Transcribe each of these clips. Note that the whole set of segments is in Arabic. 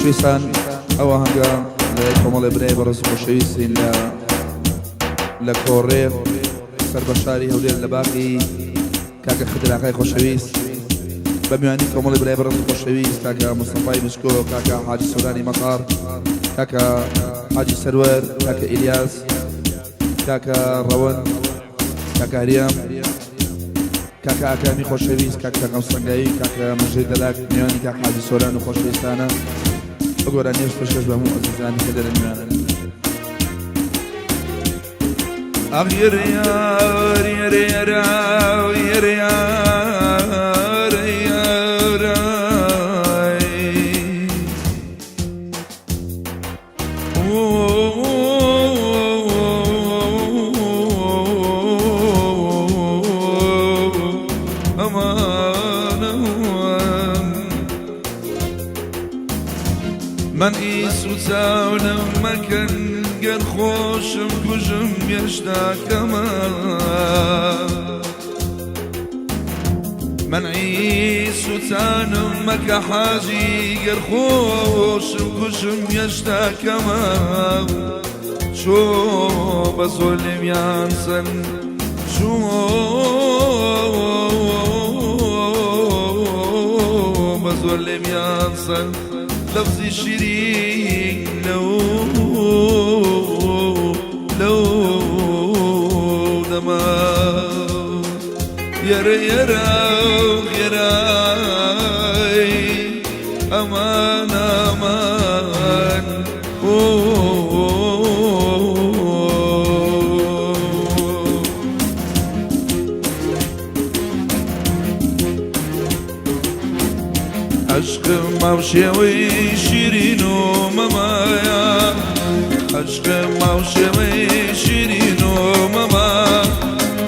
خۆشەویستان ئەوە هەنگە لە کۆمەڵێ برای بەڕێز خۆشەویستین لە کۆڕێ سەر بە شاری هەولێر لە باقی کاکە خدراقای خۆشەویست بە میوانی کۆمەڵی برای بەڕێز خۆشەویست کاکە مستەفای بشکۆ کاکە حاجی سۆرانی مەتار کاکە حاجی سەروەر کاکە ئیلیاس کاکە ڕەوەن کاکە هەریەم کاکە ئاکامی خۆشەویست کاکە قەوسەنگایی کاکە مژەی دەلاک میوانی کاکە حاجی سۆران و خۆشەویستانە بگۆرە نێش پێشکەش بە هەموو ئەزیزانی کە دەرە میوانن ئەغیر یار یار یار یار یار یار من ئیسو چاونم مەکەن گەر خۆشم کوژم گەشتاکەمە من ئیسو چانم مەکە حاجی گەر خۆشم کوژم گەشتاکەمە چۆ بە زۆلێمیان سەن چۆ بە زۆلێمیان سەن لفظي شيرين لو دما يرى يرى يرى أمان أمان عشقم ماوشێوەی شیرین و مەمایە عشقم ماوشێوەی شیرین و مەما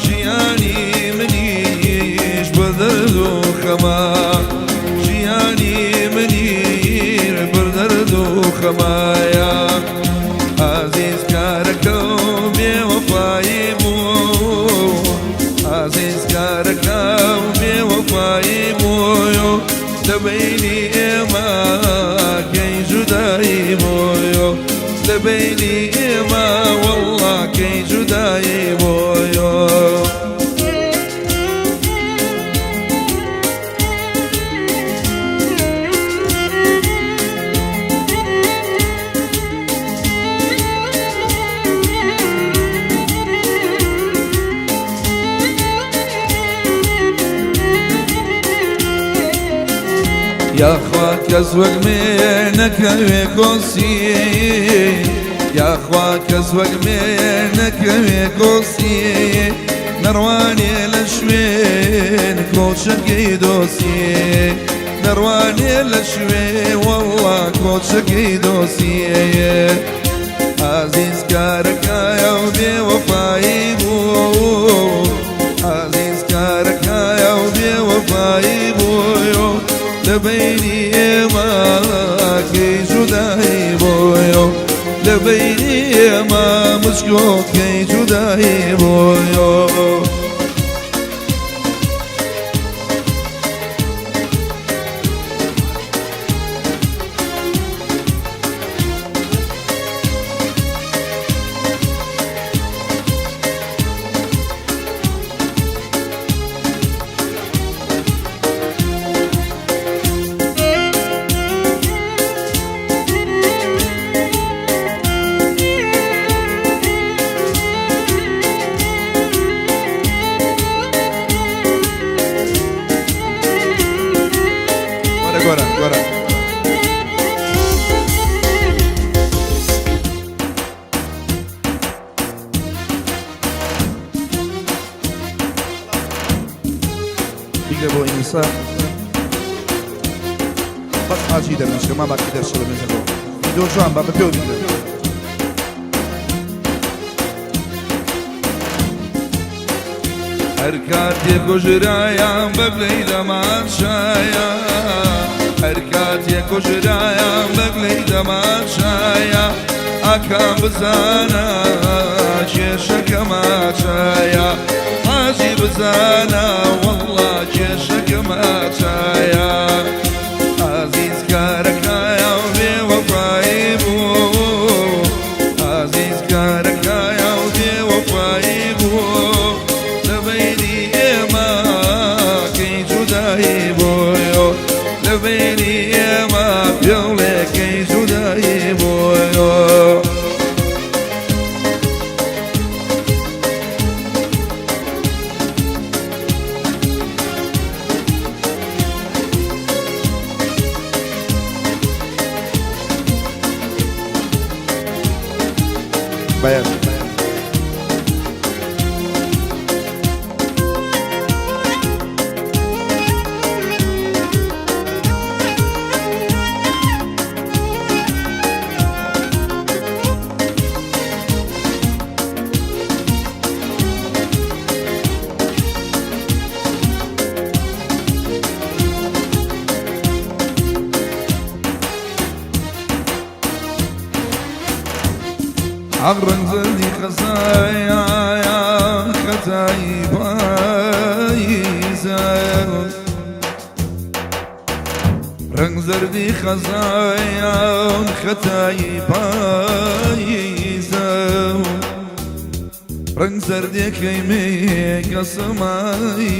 ژیانی منیش بە دەرد و خەما ژیانی منیش بە دەرد و خەمایە عەزیز کارەکە و بێوەفایی بوو عەزیز کارەکە و بێوەفایی بوویۆ لبيني إما كي جداي بويو لبيني إما والله كي جداي بويو يا اخوات ازوق منك ويكوسي يا اخوات ازوق منك ويكوسي نرواني لشوين كوشك دوسي نرواني لشوين والله كوشك دوسي عزيز كاركا يا ودي وفاي بو عزيز كاركا يا ودي وفاي بو لبيني ما كي جداي بويو لبيني ما مشكو كي جداي بويو Agora. Fica bom iniciar. Bak acı da bir şey ama bak gider söylemez bu. Video şu an bak yapıyor video. Erkati kujraya begleyla marşaya Erkati kujraya begleyla marşaya Akam bzana ceşek marşaya Haji bzana wallah ceşek marşaya Aziz karakaya ve ڕزگارەکایە و بێوەفایی بوو لەبەیری ئێمە کەی جودایی بۆیۆ لەبەیری ئێمە پێڵێ کەی جودایی بۆیۆ Bayan. عقرن زردي خزايا ختاي بايزا رنگ زردي خزايا ختاي بايزا رنگ زردي كيمي قسماي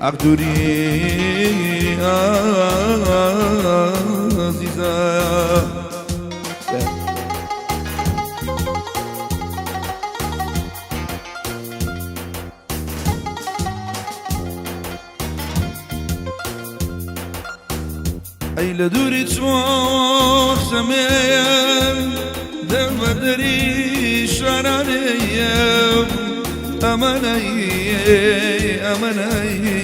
عقدوري عزيزا أي لدوري تشوخ سميم دل بدري شرانيم أماني أماني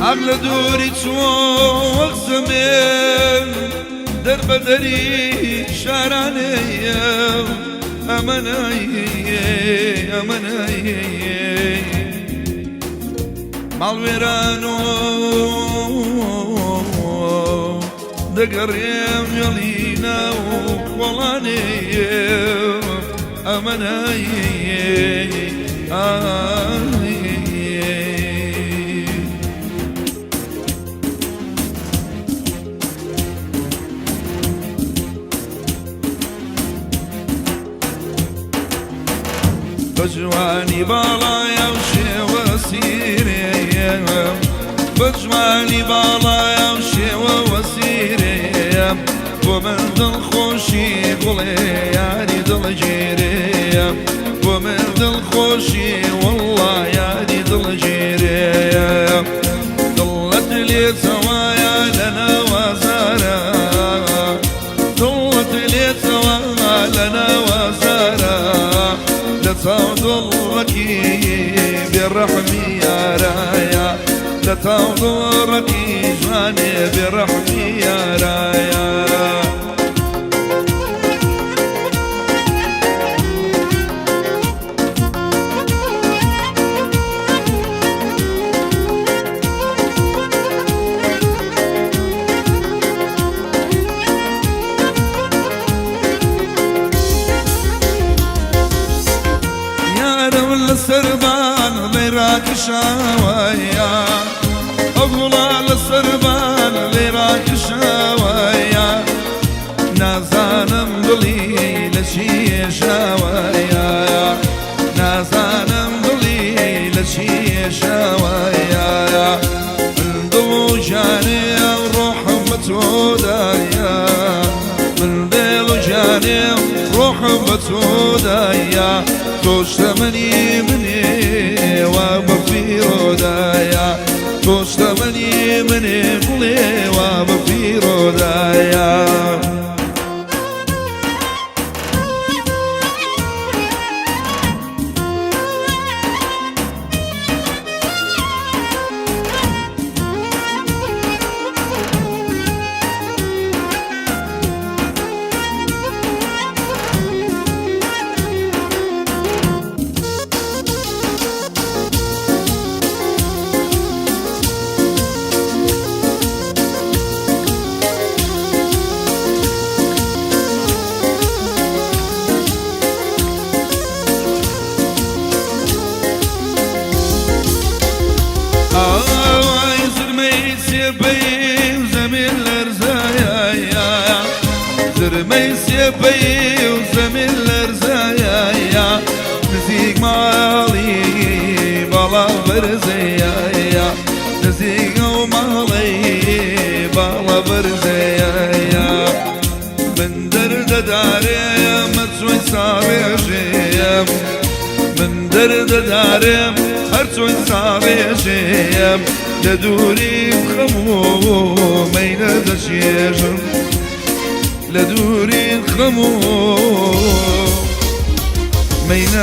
أغلى دوري تشوخ سميم دل بدري شراني أماني أماني مالويرانو دقريم يلينا وولاني أماني بجواني بالايا وشي وسيري بجواني بالايا وشي وسيري ومن دل خوشي قولي ياني دل جيري ومن دل خوشي والله ياني دل جيري ضلت لي سوايا لنا وزارة ضلت لي سوايا لنا وزارة لتوضرك برحمي يا رايا لتوضرك جاني برحمي يا رايا السربان ليراك شاويا أقول على السربان ليراك شاويا نازانم بلي لشي شاويا نازانم بلي لشي شاويا من ضو جاني وروح متودايا من ذيل جاني روح متودايا توشتمني مني وبفيرو دايا توشتمني مني قلي وبفيرو دايا سيبي وزميل الرزايا زرمي سيبي وزميل الرزايا نزيق مالي بلا برزايا نزيق ومالي بلا برزايا من درد داري مرسوي صاري جيم من درد داري مرسوي صاري جيم لدوري خمو مين دشيجم لدوري خمو مين